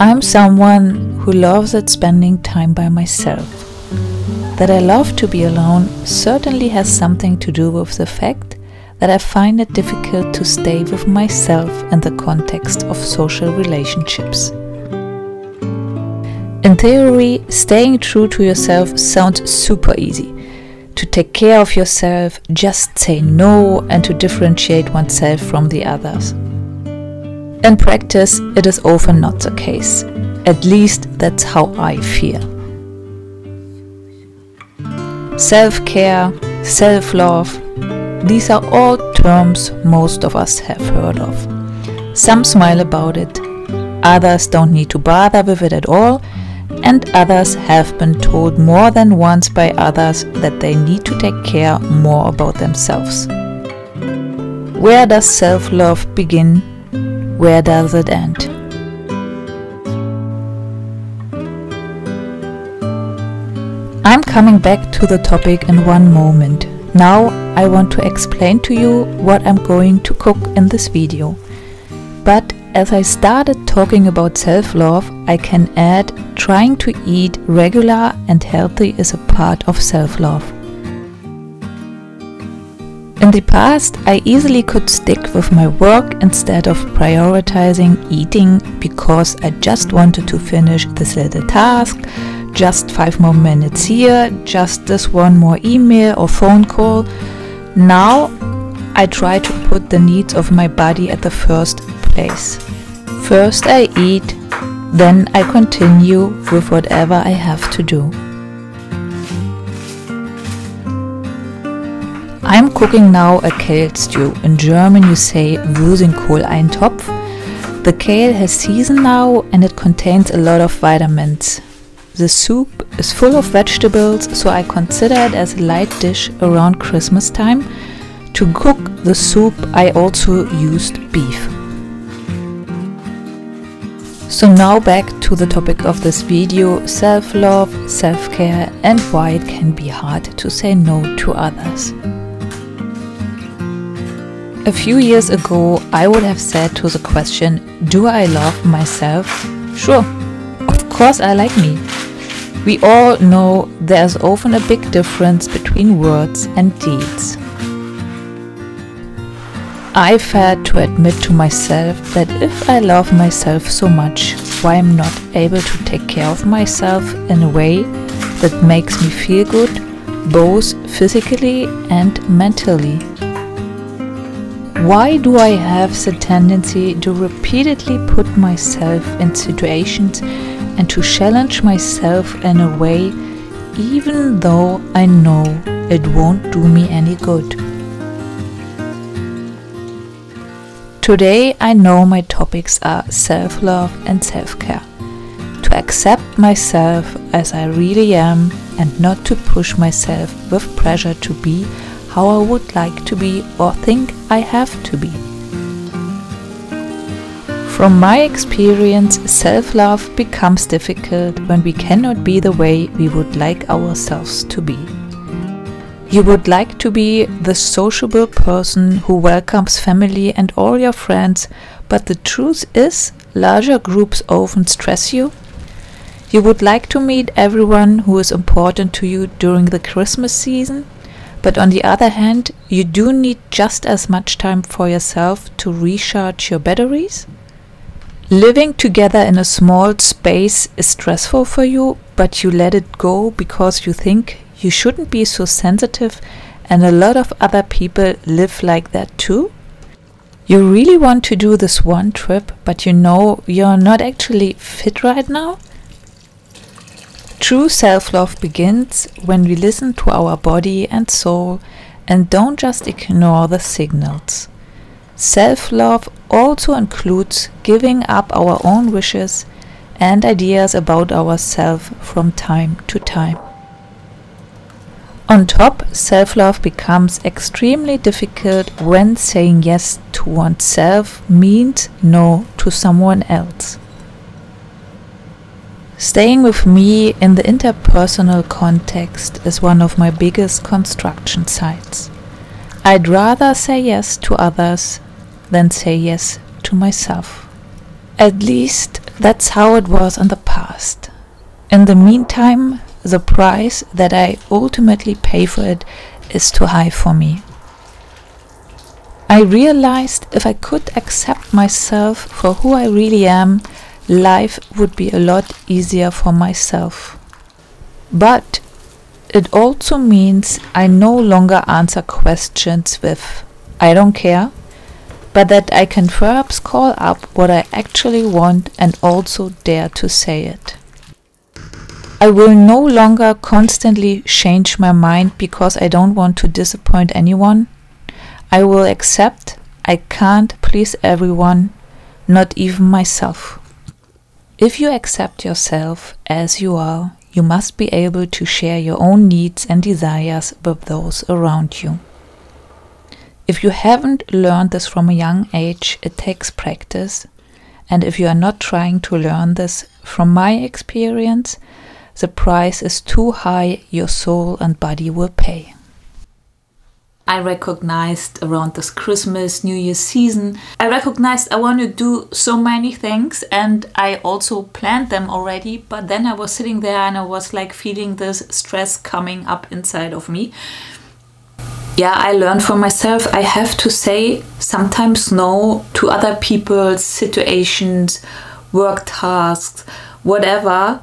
I'm someone who loves at spending time by myself. That I love to be alone certainly has something to do with the fact that I find it difficult to stay with myself in the context of social relationships. In theory, staying true to yourself sounds super easy. To take care of yourself, just say no, and to differentiate oneself from the others. In practice, it is often not the case. At least that's how I feel. Self-care, self-love, these are all terms most of us have heard of. Some smile about it, others don't need to bother with it at all, and others have been told more than once by others that they need to take care more about themselves. Where does self-love begin? Where does it end? I'm coming back to the topic in one moment. Now I want to explain to you what I'm going to cook in this video. But as I started talking about self-love, I can add trying to eat regular and healthy is a part of self-love. In the past, I easily could stick with my work instead of prioritizing eating because I just wanted to finish this little task, just 5 more minutes here, just this one more email or phone call. Now I try to put the needs of my body at the first place. First I eat, then I continue with whatever I have to do. I'm cooking now a kale stew. In German you say Würzenkohl-Eintopf. The kale has seasoned now and it contains a lot of vitamins. The soup is full of vegetables, so I consider it as a light dish around Christmas time. To cook the soup I also used beef. So now back to the topic of this video, self-love, self-care, and why it can be hard to say no to others. A few years ago I would have said to the question, do I love myself? Sure, of course I like me. We all know there's often a big difference between words and deeds. I've had to admit to myself that if I love myself so much, why I'm not able to take care of myself in a way that makes me feel good, both physically and mentally. Why do I have the tendency to repeatedly put myself in situations and to challenge myself in a way even though I know it won't do me any good? Today I know my topics are self-love and self-care. To accept myself as I really am and not to push myself with pressure to be how I would like to be or think I have to be. From my experience, self-love becomes difficult when we cannot be the way we would like ourselves to be. You would like to be the sociable person who welcomes family and all your friends, but the truth is, larger groups often stress you. You would like to meet everyone who is important to you during the Christmas season, but on the other hand, you do need just as much time for yourself to recharge your batteries. Living together in a small space is stressful for you, but you let it go because you think you shouldn't be so sensitive, and a lot of other people live like that too. You really want to do this one trip, but you know you're not actually fit right now. True self-love begins when we listen to our body and soul and don't just ignore the signals. Self-love also includes giving up our own wishes and ideas about ourselves from time to time. On top, self-love becomes extremely difficult when saying yes to oneself means no to someone else. Staying with me in the interpersonal context is one of my biggest construction sites. I'd rather say yes to others than say yes to myself. At least That's how it was in the past. In the meantime, the price that I ultimately pay for it is too high for me. I realized if I could accept myself for who I really am, life would be a lot easier for myself. But it also means I no longer answer questions with "I don't care," but that I can perhaps call up what I actually want and also dare to say it. I will no longer constantly change my mind because I don't want to disappoint anyone. I will accept I can't please everyone, not even myself. If you accept yourself as you are, you must be able to share your own needs and desires with those around you. If you haven't learned this from a young age, it takes practice. And if you are not trying to learn this, from my experience, the price is too high your soul and body will pay. I recognized around this Christmas, New Year's season, I recognized I want to do so many things, and I also planned them already, but then I was sitting there and I was like feeling this stress coming up inside of me. Yeah, I learned for myself I have to say sometimes no to other people's situations, work tasks, whatever,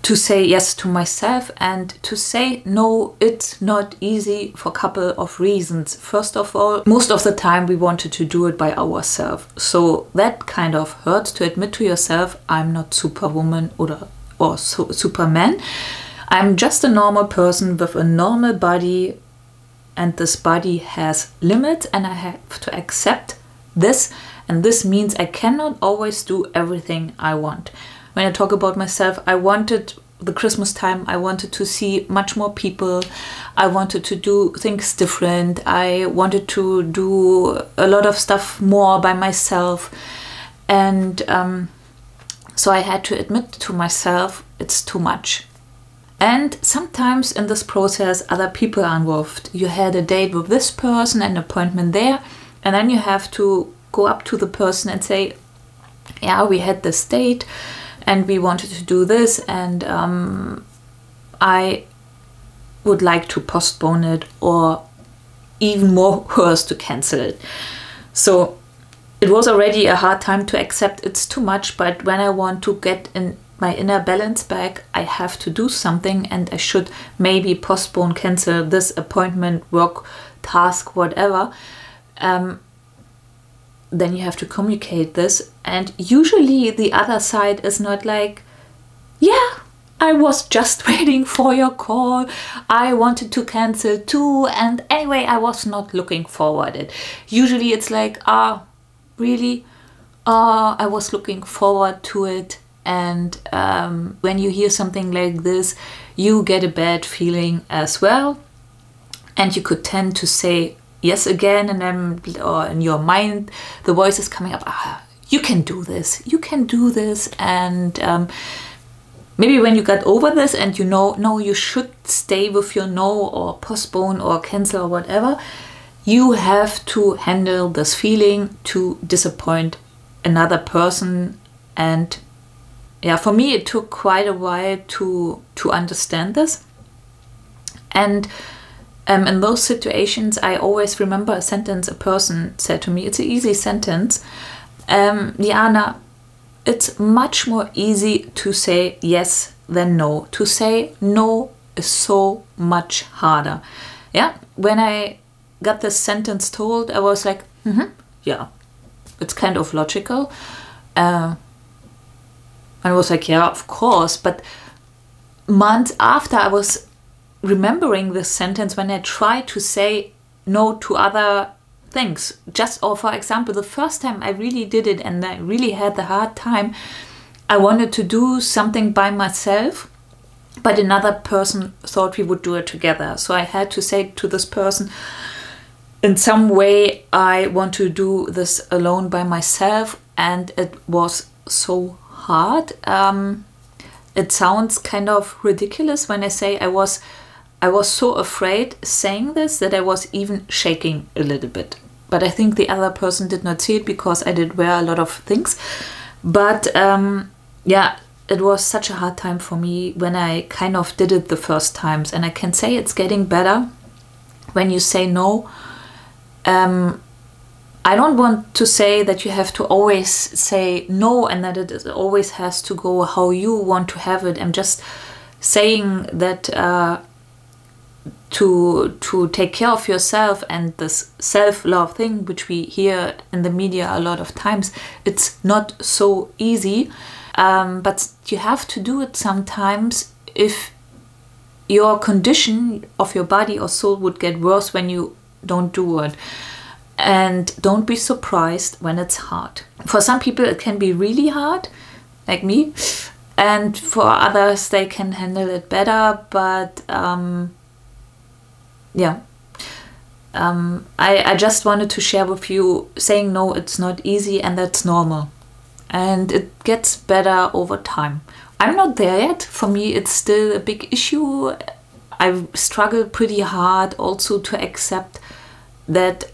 to say yes to myself, and to say no, it's not easy for a couple of reasons. First of all, most of the time we wanted to do it by ourselves. So that kind of hurts to admit to yourself, I'm not Superwoman or Superman. I'm just a normal person with a normal body, and this body has limits, and I have to accept this. And this means I cannot always do everything I want. When I talk about myself, I wanted the Christmas time, I wanted to see much more people. I wanted to do things different. I wanted to do a lot of stuff more by myself. And so I had to admit to myself, it's too much. And sometimes in this process, other people are involved. You had a date with this person, an appointment there, and then you have to go up to the person and say, yeah, we had this date, and we wanted to do this, and I would like to postpone it, or even more worse, to cancel it. So it was already a hard time to accept it's too much, but when I want to get in my inner balance back, I have to do something, and I should maybe postpone, cancel this appointment, work, task, whatever. Then you have to communicate this, and usually the other side is not like, yeah, I was just waiting for your call, I wanted to cancel too, and anyway I was not looking forward it. Usually it's like, really? I was looking forward to it. And when you hear something like this, you get a bad feeling as well, and you could tend to say yes again, and then or in your mind the voice is coming up, you can do this, you can do this. And maybe when you got over this and you know, no, you should stay with your no, or postpone or cancel or whatever, you have to handle this feeling to disappoint another person. And yeah, for me it took quite a while to understand this. And in those situations, I always remember a sentence a person said to me. It's an easy sentence. Diana, it's much more easy to say yes than no. To say no is so much harder. Yeah, when I got this sentence told, I was like, yeah, it's kind of logical. I was like, yeah, of course. But months after, I was remembering this sentence when I tried to say no to other things. Or for example, the first time I really did it and I really had the hard time, I wanted to do something by myself, but another person thought we would do it together. So I had to say to this person, in some way, I want to do this alone by myself, and it was so hard. It sounds kind of ridiculous when I say I was so afraid saying this that I was even shaking a little bit. But I think the other person did not see it because I did wear a lot of things. But yeah, it was such a hard time for me when I kind of did it the first times, and I can say it's getting better when you say no. I don't want to say that you have to always say no and that it always has to go how you want to have it. I'm just saying that to take care of yourself and this self-love thing, which we hear in the media a lot of times, it's not so easy, but you have to do it sometimes if your condition of your body or soul would get worse when you don't do it. And don't be surprised when it's hard. For some people it can be really hard, like me, and for others they can handle it better, but yeah, I just wanted to share with you, saying no, it's not easy, and that's normal, and it gets better over time. I'm not there yet. For me it's still a big issue. I've struggled pretty hard also to accept that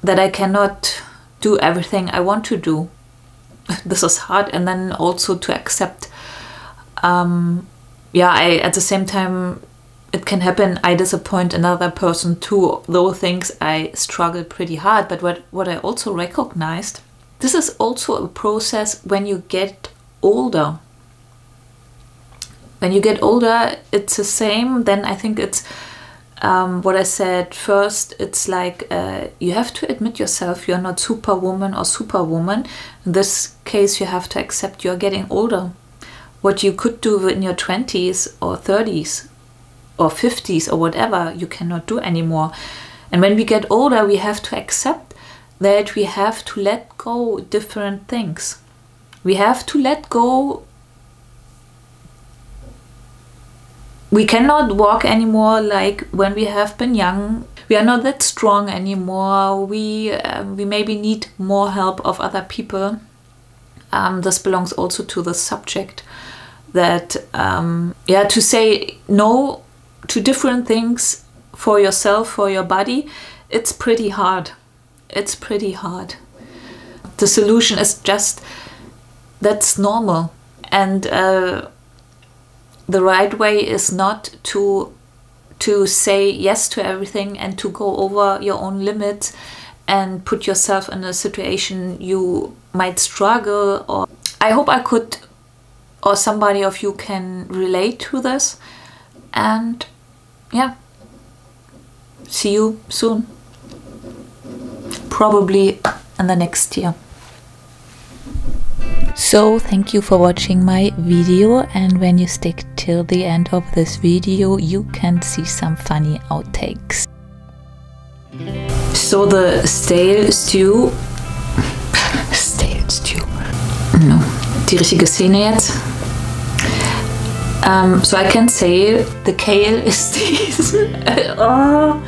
I cannot do everything I want to do. This is hard. And then also to accept, yeah, at the same time, it can happen I disappoint another person too. Those things I struggle pretty hard. But what I also recognized, this is also a process when you get older. When you get older, it's the same. Then I think it's what I said first, it's like you have to admit yourself you're not superwoman or superwoman. In this case, you have to accept you're getting older. What you could do in your 20s or 30s or 50s or whatever, you cannot do anymore. And when we get older, we have to accept that we have to let go different things. We have to let go. We cannot walk anymore like when we have been young. We are not that strong anymore. We maybe need more help of other people. This belongs also to the subject that, yeah, to say no to different things for yourself, for your body, it's pretty hard. It's pretty hard. The solution is just, that's normal. And the right way is not to say yes to everything and to go over your own limits and put yourself in a situation you might struggle. Or I hope I could, or somebody of you can relate to this. And yeah, see you soon, probably in the next year. So thank you for watching my video, and when you stick till the end of this video you can see some funny outtakes. So the stale stew, no, die richtige Szene jetzt. So I can say the kale is this. Oh.